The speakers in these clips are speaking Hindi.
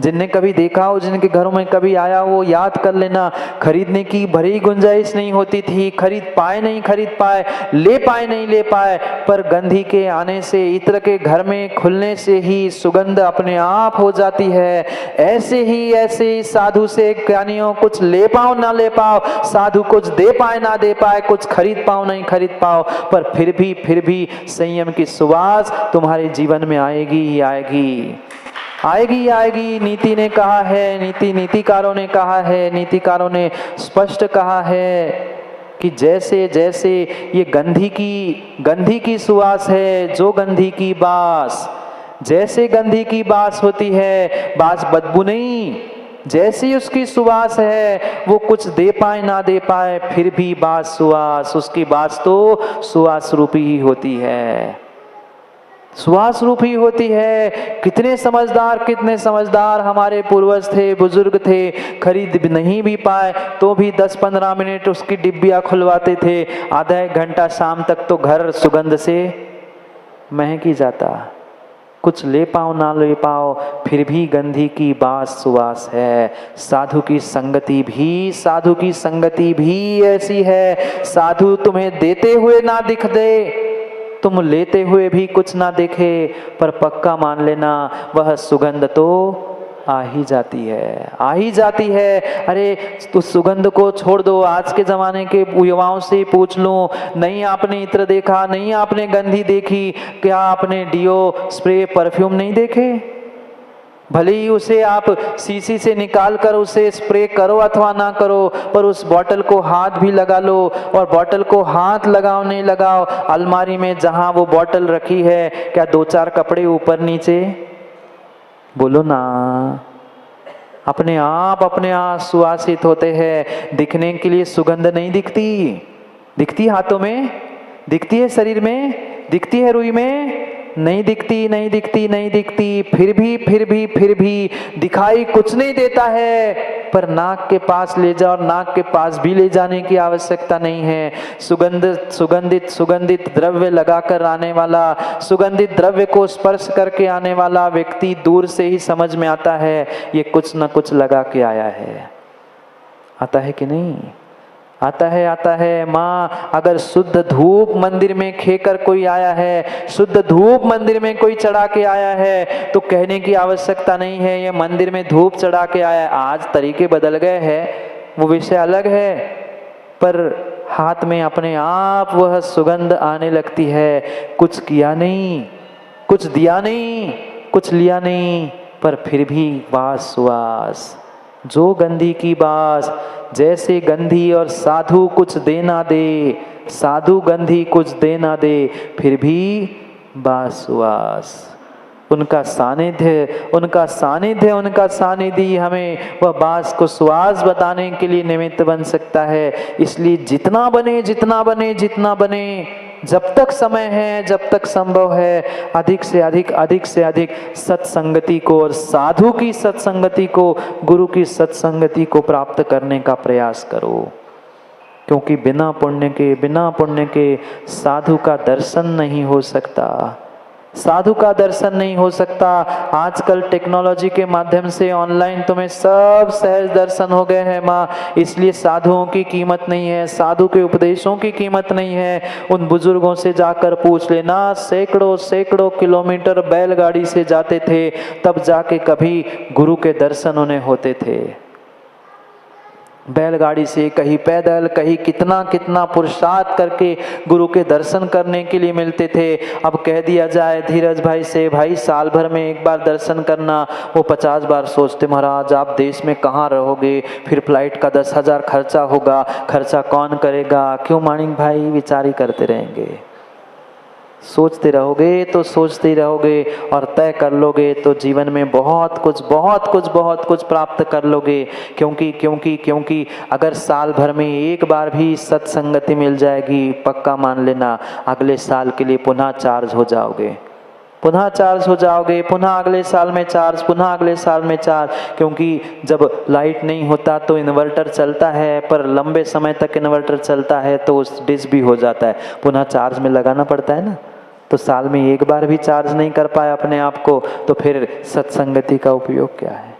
जिनने कभी देखा हो, जिनके घरों में कभी आया हो, याद कर लेना, खरीदने की भरी गुंजाइश नहीं होती थी, खरीद पाए नहीं खरीद पाए, ले पाए नहीं ले पाए, पर गंधी के आने से, इत्र के घर में खुलने से ही सुगंध अपने आप हो जाती है। ऐसे ही साधु से ज्ञानियों कुछ ले पाओ ना ले पाओ, साधु कुछ दे पाए ना दे पाए, कुछ खरीद पाओ नहीं खरीद पाओ, पर फिर भी संयम की सुवास तुम्हारे जीवन में आएगी ही आएगी, आएगी आएगी। नीति ने कहा है, नीतिकारों ने कहा है, नीतिकारों ने स्पष्ट कहा है कि जैसे जैसे ये गंधी की सुवास है, जो गंधी की बास, जैसे गंधी की बास होती है, बास बदबू नहीं, जैसी उसकी सुवास है, वो कुछ दे पाए ना दे पाए, फिर भी बास सुवास, उसकी बास तो सुवास रूपी ही होती है, सुवास रूपी होती है। कितने समझदार हमारे पूर्वज थे, बुजुर्ग थे, खरीद नहीं भी पाए तो भी 10-15 मिनट उसकी डिब्बियाँ खुलवाते थे, आधा एक घंटा शाम तक तो घर सुगंध से महक ही जाता। कुछ ले पाओ ना ले पाओ, फिर भी गंधी की बास सुवास है। साधु की संगति भी ऐसी है। साधु तुम्हें देते हुए ना दिख दे, तुम लेते हुए भी कुछ ना दिखे, पर पक्का मान लेना वह सुगंध तो आ ही जाती है। अरे तो सुगंध को छोड़ दो, आज के ज़माने के युवाओं से पूछ लो, नहीं आपने इत्र देखा, नहीं आपने गंधी देखी, क्या आपने डियो, स्प्रे, परफ्यूम नहीं देखे? भले ही उसे आप शीशी से निकाल कर उसे स्प्रे करो अथवा ना करो, पर उस बॉटल को हाथ भी लगा लो, और बॉटल को हाथ लगाओ नहीं लगाओ, अलमारी में जहां वो बॉटल रखी है, क्या 2-4 कपड़े ऊपर नीचे? बोलो ना। अपने आप सुवासित होते हैं। दिखने के लिए सुगंध नहीं दिखती हाथों में, दिखती है शरीर में, दिखती है रुई में, नहीं दिखती। फिर भी दिखाई कुछ नहीं देता है, पर नाक के पास ले जाओ, नाक के पास भी ले जाने की आवश्यकता नहीं है। सुगंधित द्रव्य लगाकर आने वाला, सुगंधित द्रव्य को स्पर्श करके आने वाला व्यक्ति दूर से ही समझ में आता है ये कुछ न कुछ लगा के आया है। आता है कि नहीं? आता है। माँ, अगर शुद्ध धूप मंदिर में खेकर कोई आया है, शुद्ध धूप मंदिर में कोई चढ़ा के आया है, तो कहने की आवश्यकता नहीं है ये मंदिर में धूप चढ़ा के आया है। आज तरीके बदल गए हैं, वो विषय अलग है, पर हाथ में अपने आप वह सुगंध आने लगती है। कुछ किया नहीं, कुछ दिया नहीं, कुछ लिया नहीं, पर फिर भी बास सुवास, जो गंधी की बास, जैसे गंधी और साधु कुछ देना दे, साधु गंधी कुछ देना दे, फिर भी बास सुवास। उनका सानिध्य हमें वह बास को सुवास बताने के लिए निमित्त बन सकता है। इसलिए जितना बने, जब तक समय है, जब तक संभव है, अधिक से अधिक सत्संगति को और साधु की सत्संगति को, गुरु की सत्संगति को प्राप्त करने का प्रयास करो। क्योंकि बिना पुण्य के साधु का दर्शन नहीं हो सकता। आजकल टेक्नोलॉजी के माध्यम से ऑनलाइन तुम्हें सब सहज दर्शन हो गए हैं माँ, इसलिए साधुओं की कीमत नहीं है, साधु के उपदेशों की कीमत नहीं है। उन बुजुर्गों से जाकर पूछ लेना, सैकड़ों किलोमीटर बैलगाड़ी से जाते थे, तब जाके कभी गुरु के दर्शन उन्हें होते थे। बैलगाड़ी से, कहीं पैदल, कहीं कितना पुरुषार्थ करके गुरु के दर्शन करने के लिए मिलते थे। अब कह दिया जाए धीरज भाई से, भाई साल भर में एक बार दर्शन करना, वो 50 बार सोचते, महाराज आप देश में कहाँ रहोगे, फिर फ्लाइट का 10,000 खर्चा होगा, खर्चा कौन करेगा? क्यों मानिक भाई विचार ही करते रहेंगे। सोचते ही रहोगे और तय कर लोगे तो जीवन में बहुत कुछ प्राप्त कर लोगे। क्योंकि अगर साल भर में एक बार भी सत्संगति मिल जाएगी, पक्का मान लेना अगले साल के लिए पुनः चार्ज हो जाओगे, पुनः अगले साल में चार्ज, पुनः अगले साल में चार्ज। क्योंकि जब लाइट नहीं होता तो इन्वर्टर चलता है, पर लंबे समय तक इन्वर्टर चलता है तो उस डिस भी हो जाता है, पुनः चार्ज में लगाना पड़ता है ना। तो साल में एक बार भी चार्ज नहीं कर पाया अपने आप को, तो फिर सत्संगति का उपयोग क्या है?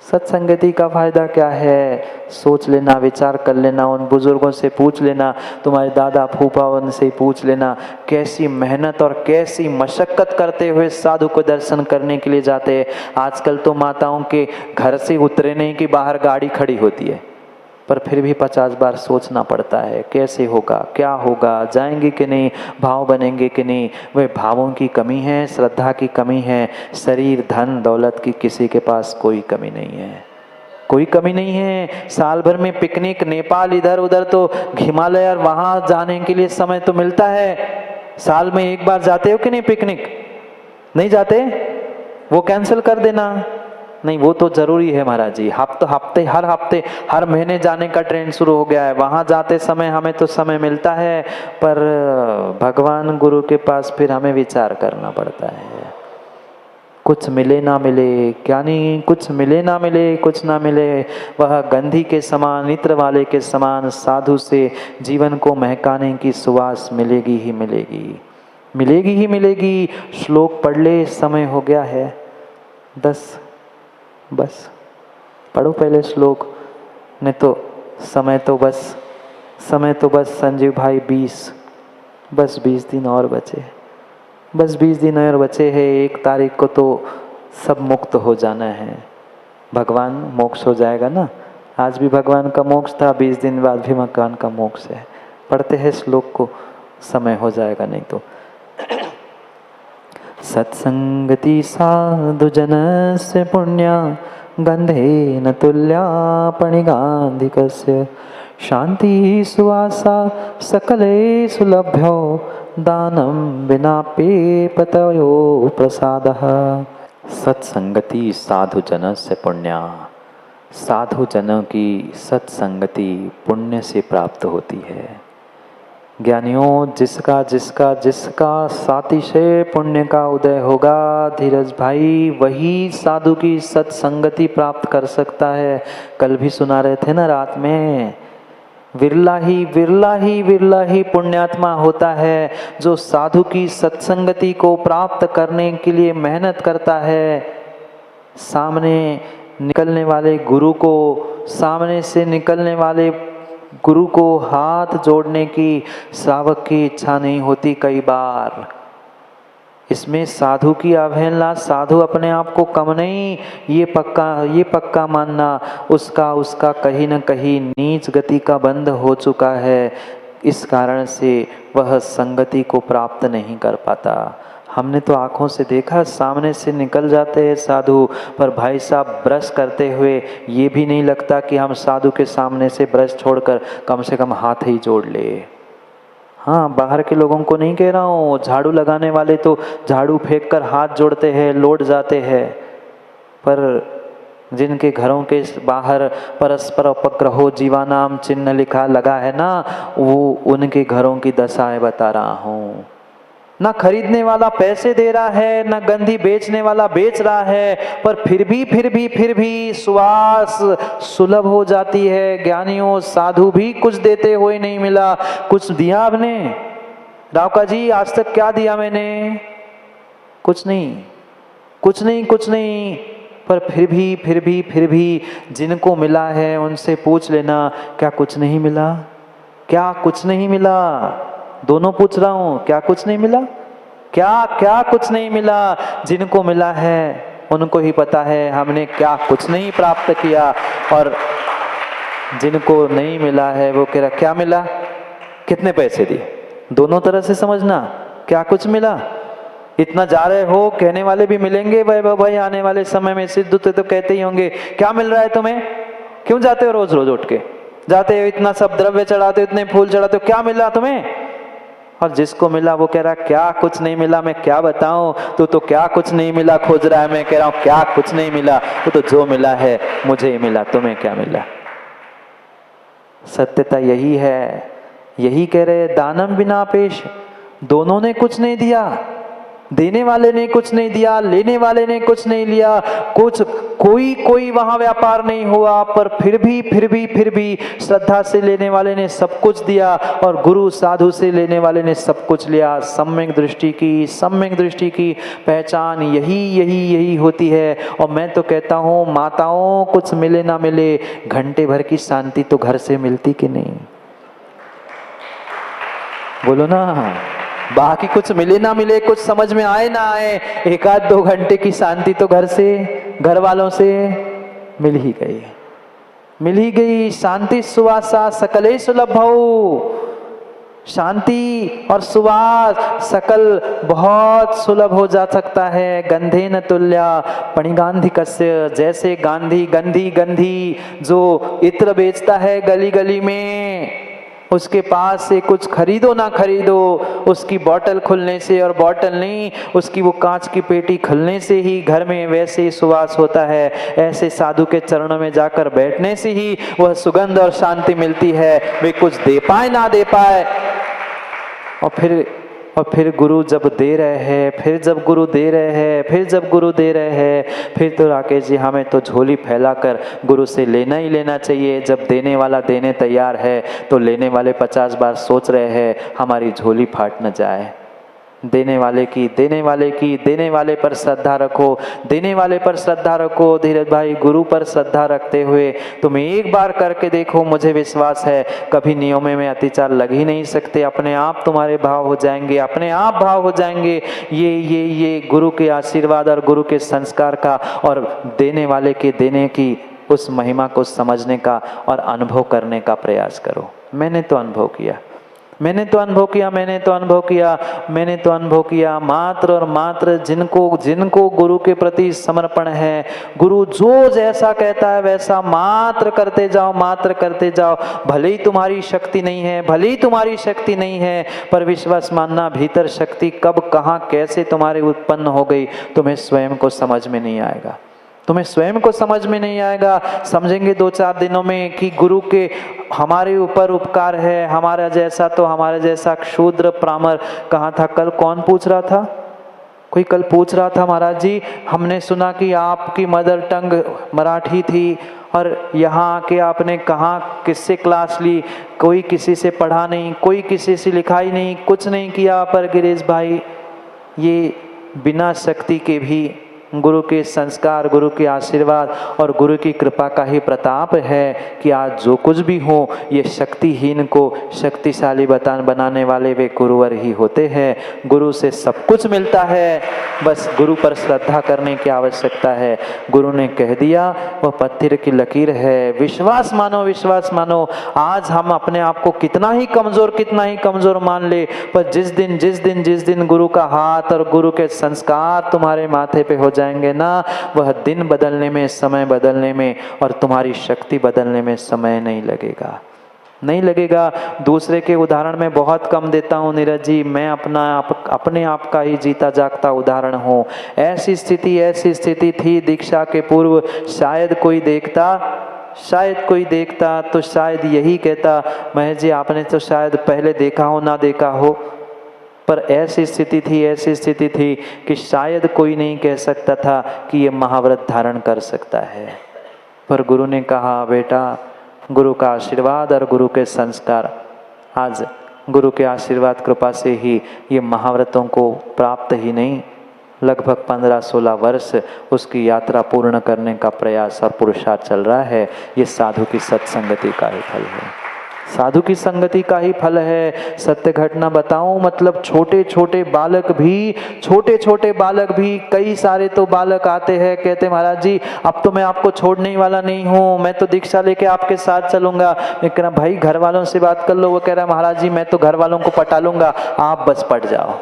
सत्संगति का फायदा क्या है? सोच लेना, विचार कर लेना, उन बुजुर्गों से पूछ लेना, तुम्हारे दादा फूफा उनसे पूछ लेना कैसी मेहनत और कैसी मशक्कत करते हुए साधु को दर्शन करने के लिए जाते हैं। आजकल तो माताओं के घर से उतरे नहीं कि बाहर गाड़ी खड़ी होती है, पर फिर भी 50 बार सोचना पड़ता है कैसे होगा, क्या होगा, जाएंगे कि नहीं, भाव बनेंगे कि नहीं। वह भावों की कमी है, श्रद्धा की कमी है। शरीर, धन, दौलत की किसी के पास कोई कमी नहीं है, कोई कमी नहीं है। साल भर में पिकनिक, नेपाल इधर उधर, तो हिमालय और वहाँ जाने के लिए समय तो मिलता है। साल में एक बार जाते हो कि नहीं पिकनिक? नहीं जाते? वो कैंसिल कर देना। नहीं, वो तो जरूरी है महाराज जी। हफ्ते हर महीने जाने का ट्रेंड शुरू हो गया है। वहाँ जाते समय हमें तो समय मिलता है, पर भगवान गुरु के पास फिर हमें विचार करना पड़ता है। कुछ मिले ना मिले, क्या नहीं, कुछ मिले ना मिले, कुछ ना मिले, वह गंधी के समान, इत्र वाले के समान साधु से जीवन को महकाने की सुवास मिलेगी ही मिलेगी, मिलेगी ही मिलेगी। श्लोक पढ़ ले, समय हो गया है 10, बस पढ़ो पहले श्लोक, नहीं तो समय तो बस संजीव भाई 20 दिन और बचे, बस 20 दिन और बचे हैं। 1 तारीख को तो सब मुक्त हो जाना है, भगवान मोक्ष हो जाएगा ना। आज भी भगवान का मोक्ष था, 20 दिन बाद भी भगवान का मोक्ष है। पढ़ते हैं श्लोक को, समय हो जाएगा नहीं तो। सत्संगति साधु जनस्य पुण्या गंधेन तुल्या पणिगान्धिकस्य शांति सुवासा सकले सुलभ्यो दानं विनापि पतयो प्रसादः। सत्संगति साधु जनस्य पुण्या, साधु जनों की सत्संगति पुण्य से प्राप्त होती है। ज्ञानियों, जिसका साथी से पुण्य का उदय होगा धीरज भाई, वही साधु की सत्संगति प्राप्त कर सकता है। कल भी सुना रहे थे ना रात में, विरला ही पुण्यात्मा होता है जो साधु की सत्संगति को प्राप्त करने के लिए मेहनत करता है। सामने निकलने वाले गुरु को, सामने से निकलने वाले गुरु को हाथ जोड़ने की श्रावक की इच्छा नहीं होती कई बार। इसमें साधु की अवहेलना, साधु अपने आप को कम नहीं, ये पक्का मानना उसका कहीं न कहीं नीच गति का बंध हो चुका है। इस कारण से वह संगति को प्राप्त नहीं कर पाता। हमने तो आँखों से देखा, सामने से निकल जाते हैं साधु, पर भाई साहब ब्रश करते हुए ये भी नहीं लगता कि हम साधु के सामने से ब्रश छोड़कर कम से कम हाथ ही जोड़ ले। हाँ, बाहर के लोगों को नहीं कह रहा हूँ, झाड़ू लगाने वाले तो झाड़ू फेंक कर हाथ जोड़ते हैं, लौट जाते हैं, पर जिनके घरों के बाहर परस्पर उपग्रहो जीवानाम चिन्ह लिखा लगा है ना, वो उनके घरों की दशाएं बता रहा हूँ। ना खरीदने वाला पैसे दे रहा है, ना गंधी बेचने वाला बेच रहा है, पर फिर भी सुवास सुलभ हो जाती है। ज्ञानियों, साधु भी कुछ देते हुए नहीं मिला। कुछ दिया आपने? रावका जी, आज तक क्या दिया मैंने? कुछ नहीं। पर फिर भी जिनको मिला है उनसे पूछ लेना, क्या कुछ नहीं मिला? क्या कुछ नहीं मिला? दोनों पूछ रहा हूँ, क्या कुछ नहीं मिला? क्या कुछ नहीं मिला? जिनको मिला है उनको ही पता है हमने क्या कुछ नहीं प्राप्त किया, और जिनको नहीं मिला है वो कह रहा क्या मिला, कितने पैसे दिए। दोनों तरह से समझना, क्या कुछ मिला। इतना जा रहे हो, कहने वाले भी मिलेंगे भाई आने वाले समय में। सिद्ध तो कहते ही होंगे, क्या मिल रहा है तुम्हें, क्यों जाते हो रोज उठ के, जाते हो इतना सब द्रव्य चढ़ाते हो, इतने फूल चढ़ाते हो, क्या मिला तुम्हें? और जिसको मिला वो कह रहा क्या कुछ नहीं मिला। मैं क्या बताऊं, तू तो क्या कुछ नहीं मिला खोज रहा है। मैं कह रहा हूं क्या कुछ नहीं मिला, तो जो मिला है मुझे ही मिला, तुम्हें क्या मिला। सत्यता यही है, यही कह रहे दानम बिना पेश, दोनों ने कुछ नहीं दिया। देने वाले ने कुछ नहीं दिया, लेने वाले ने कुछ नहीं लिया, कुछ कोई वहां व्यापार नहीं हुआ, पर फिर भी श्रद्धा से लेने वाले ने सब कुछ दिया और गुरु साधु से लेने वाले ने सब कुछ लिया। सम्यक दृष्टि की पहचान यही होती है। और मैं तो कहता हूँ माताओं, कुछ मिले ना मिले, घंटे भर की शांति तो घर से मिलती कि नहीं? बोलो ना। बाकी कुछ मिले ना मिले, कुछ समझ में आए ना आए, 1-2 घंटे की शांति तो घर वालों से मिल ही गई। शांति सुवासा सकले सुलभौ। शांति और सुवास सकल बहुत सुलभ हो जा सकता है। गंधे न तुल्या पणिगांधिकस्य, जैसे गंधी जो इत्र बेचता है गली गली में, उसके पास से कुछ खरीदो ना खरीदो, उसकी बॉटल खुलने से, और बॉटल नहीं, उसकी वो कांच की पेटी खुलने से ही घर में वैसे ही सुवास होता है। ऐसे साधु के चरणों में जाकर बैठने से ही वह सुगंध और शांति मिलती है। वे कुछ दे पाए ना दे पाए, और फिर गुरु जब दे रहे हैं, फिर तो राकेश जी हमें तो झोली फैलाकर गुरु से लेना ही लेना चाहिए। जब देने वाला देने तैयार है तो लेने वाले 50 बार सोच रहे हैं हमारी झोली फाट न जाए। देने वाले पर श्रद्धा रखो। धीरज भाई, गुरु पर श्रद्धा रखते हुए तुम एक बार करके देखो, मुझे विश्वास है कभी नियमों में अतिचार लग ही नहीं सकते। अपने आप तुम्हारे भाव हो जाएंगे। ये गुरु के आशीर्वाद और गुरु के संस्कार का और देने वाले के देने की उस महिमा को समझने का और अनुभव करने का प्रयास करो। मैंने तो अनुभव किया। मात्र और मात्र जिनको गुरु के प्रति समर्पण है, गुरु जो जैसा कहता है वैसा मात्र करते जाओ। भले ही तुम्हारी शक्ति नहीं है, पर विश्वास मानना, भीतर शक्ति कब कहाँ कैसे तुम्हारे उत्पन्न हो गई तुम्हें स्वयं को समझ में नहीं आएगा। समझेंगे 2-4 दिनों में कि गुरु के हमारे ऊपर उपकार है। हमारे जैसा क्षुद्र प्रामर कहाँ था? कल कौन पूछ रहा था? कोई कल पूछ रहा था, महाराज जी हमने सुना कि आपकी मदर टंग मराठी थी और यहाँ आके आपने कहाँ किससे क्लास ली? कोई किसी से पढ़ा नहीं, कोई किसी से लिखाई नहीं, कुछ नहीं किया। पर गिरीश भाई, ये बिना शक्ति के भी गुरु के संस्कार, गुरु के आशीर्वाद और गुरु की कृपा का ही प्रताप है कि आज जो कुछ भी हो, ये शक्तिहीन को शक्तिशाली बनाने वाले वे गुरुवर ही होते हैं। गुरु से सब कुछ मिलता है, बस गुरु पर श्रद्धा करने की आवश्यकता है। गुरु ने कह दिया, वह पत्थर की लकीर है। विश्वास मानो। आज हम अपने आप को कितना ही कमजोर मान ले, पर जिस दिन गुरु का हाथ और गुरु के संस्कार तुम्हारे माथे पे हो जाएंगे ना, वह दिन बदलने में, समय बदलने में और तुम्हारी शक्ति बदलने में समय नहीं लगेगा। दूसरे के उदाहरण में बहुत कम देता हूँ नीरज जी, मैं अपने आप का ही जीता जागता उदाहरण हूँ। ऐसी स्थिति थी दीक्षा के पूर्व, शायद कोई देखता तो शायद यही कहता, महेश जी आपने तो शायद पहले देखा हो ना देखा हो, पर ऐसी स्थिति थी कि शायद कोई नहीं कह सकता था कि ये महाव्रत धारण कर सकता है। पर गुरु ने कहा, बेटा गुरु का आशीर्वाद और गुरु के संस्कार, आज गुरु के आशीर्वाद कृपा से ही ये महाव्रतों को प्राप्त ही नहीं, लगभग 15-16 वर्ष उसकी यात्रा पूर्ण करने का प्रयास और पुरुषार्थ चल रहा है। ये साधु की सत्संगति का ही फल है। सत्य घटना बताऊं, मतलब छोटे बालक भी कई सारे तो बालक आते हैं, कहते महाराज जी अब तो मैं आपको छोड़ने ही वाला नहीं हूँ, मैं तो दीक्षा लेके आपके साथ चलूंगा। मैं कह रहा भाई घर वालों से बात कर लो। वो कह रहा महाराज जी मैं तो घर वालों को पटा लूंगा, आप बस पट जाओ,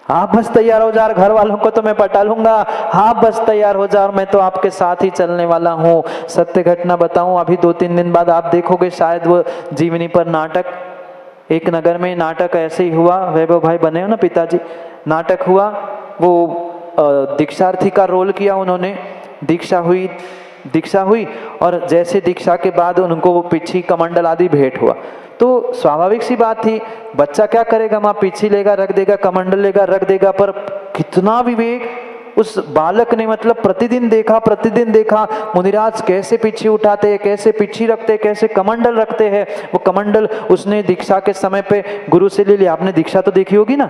आप बस तैयार हो जाओ, घर वालों को तो मैं पटा लूंगा, आप बस तैयार हो जाओ, मैं तो आपके साथ ही चलने वाला हूँ। सत्य घटना बताऊं, अभी 2-3 दिन बाद आप देखोगे शायद वो जीवनी पर नाटक, एक नगर में नाटक ऐसे ही हुआ, वैभव भाई बने हो ना पिताजी, नाटक हुआ, वो दीक्षार्थी का रोल किया उन्होंने। दीक्षा हुई और जैसे दीक्षा के बाद उनको वो पिछी कमंडल आदि भेंट हुआ, तो स्वाभाविक सी बात थी, बच्चा क्या करेगा, माँ पीछी लेगा रख देगा, कमंडल लेगा रख देगा, पर कितना विवेक उस बालक ने, मतलब प्रतिदिन देखा मुनिराज कैसे पिछी उठाते हैं, कैसे पिछी रखते हैं, कैसे कमंडल रखते हैं। वो कमंडल उसने दीक्षा के समय पे गुरु से ले लिया। आपने दीक्षा तो देखी होगी ना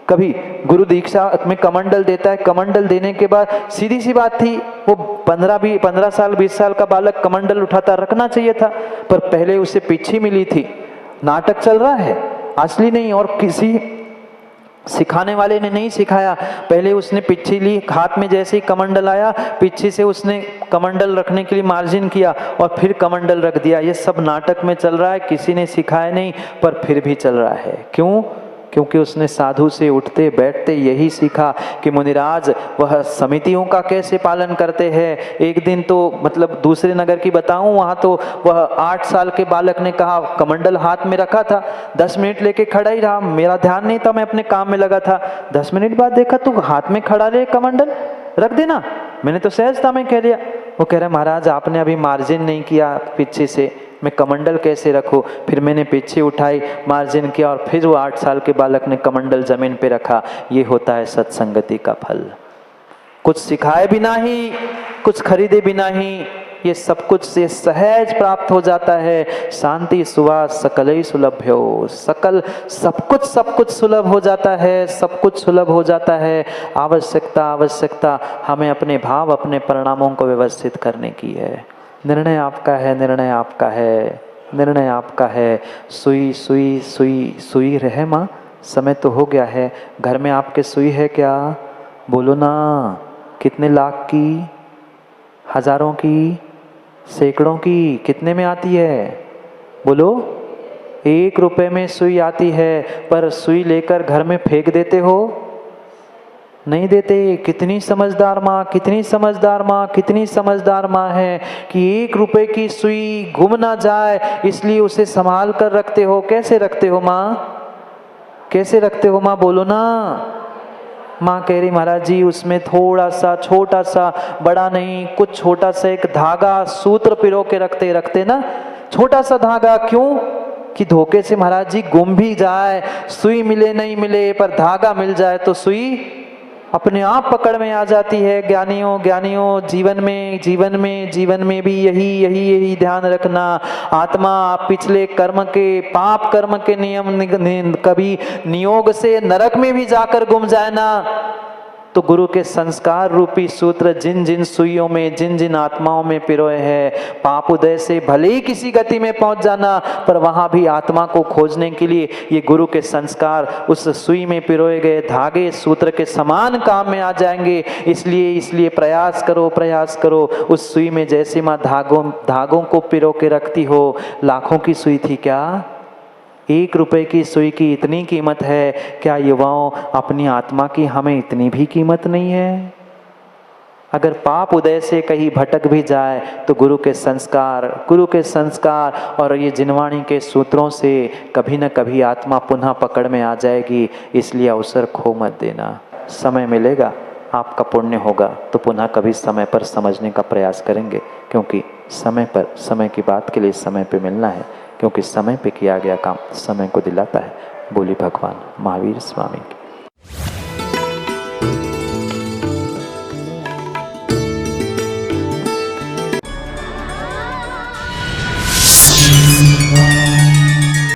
कभी, गुरु दीक्षा में कमंडल देता है, कमंडल देने के बाद सीधी सी बात थी, वो 15 साल 20 साल का बालक कमंडल उठाता, रखना चाहिए था, पर पहले उसे पिछी मिली थी। नाटक चल रहा है, असली नहीं, और किसी सिखाने वाले ने नहीं सिखाया। पहले उसने पिच्छी ली, हाथ में जैसे ही कमंडल आया, पिच्छी से उसने कमंडल रखने के लिए मार्जिन किया और फिर कमंडल रख दिया। ये सब नाटक में चल रहा है, किसी ने सिखाया नहीं, पर फिर भी चल रहा है। क्यों? क्योंकि उसने साधु से उठते बैठते यही सीखा कि मुनिराज वह समितियों का कैसे पालन करते हैं। एक दिन तो मतलब दूसरे नगर की बताऊं, वहां तो वह 8 साल के बालक ने कहा, कमंडल हाथ में रखा था, 10 मिनट लेके खड़ा ही रहा, मेरा ध्यान नहीं था, मैं अपने काम में लगा था। 10 मिनट बाद देखा तो हाथ में खड़ा रहे, कमंडल रख देना, मैंने तो सहजता में कह लिया। वो कह रहा महाराज आपने अभी मार्जिन नहीं किया पीछे से, मैं कमंडल कैसे रखूं? फिर मैंने पीछे उठाई, मार्जिन किया, और फिर वो 8 साल के बालक ने कमंडल जमीन पे रखा। ये होता है सत्संगति का फल। कुछ सिखाए बिना ही, कुछ खरीदे बिना ही ये सब कुछ से सहज प्राप्त हो जाता है। शांति सुवास सकलई सुलभ्यो, सकल सब कुछ सुलभ हो जाता है, सब कुछ सुलभ हो जाता है। आवश्यकता हमें अपने भाव, अपने परिणामों को व्यवस्थित करने की है। निर्णय आपका है, निर्णय आपका है, निर्णय आपका है। सुई रहे माँ, समय तो हो गया है। घर में आपके सुई है क्या? बोलो ना। कितने लाख की, हजारों की, सैकड़ों की, कितने में आती है? बोलो। 1 रुपए में सुई आती है, पर सुई लेकर घर में फेंक देते हो? नहीं देते। कितनी समझदार माँ, कितनी समझदार माँ, कितनी समझदार माँ है कि 1 रुपए की सुई गुम ना जाए इसलिए उसे संभाल कर रखते हो। कैसे रखते हो माँ? कैसे रखते हो माँ? बोलो ना। माँ कह रही महाराज जी उसमें थोड़ा सा, छोटा सा, बड़ा नहीं, कुछ छोटा सा एक धागा, सूत्र पिरो के रखते ना, छोटा सा धागा। क्यों? कि धोखे से महाराज जी गुम भी जाए, सुई मिले नहीं मिले, पर धागा मिल जाए तो सुई अपने आप पकड़ में आ जाती है। ज्ञानियों जीवन में भी यही ध्यान रखना। आत्मा पिछले कर्म के, पाप कर्म के नियम कभी नियोग से नरक में भी जाकर गुम जाए ना, तो गुरु के संस्कार रूपी सूत्र जिन जिन सुइयों में, जिन जिन आत्माओं में पिरोए है, पाप उदय से भले ही किसी गति में पहुंच जाना, पर वहां भी आत्मा को खोजने के लिए ये गुरु के संस्कार उस सुई में पिरोए गए धागे सूत्र के समान काम में आ जाएंगे। इसलिए प्रयास करो। उस सुई में जैसे माँ धागों को पिरो के रखती हो, लाखों की सुई थी क्या? 1 रुपए की सुई की इतनी कीमत है, क्या युवाओं अपनी आत्मा की हमें इतनी भी कीमत नहीं है? अगर पाप उदय से कहीं भटक भी जाए तो गुरु के संस्कार और ये जिनवाणी के सूत्रों से कभी न कभी आत्मा पुनः पकड़ में आ जाएगी। इसलिए अवसर खो मत देना। समय मिलेगा, आपका पुण्य होगा तो पुनः कभी समय पर समझने का प्रयास करेंगे, क्योंकि समय की बात के लिए समय पे मिलना है, क्योंकि समय पे किया गया काम समय को दिलाता है। बोली भगवान महावीर स्वामी की।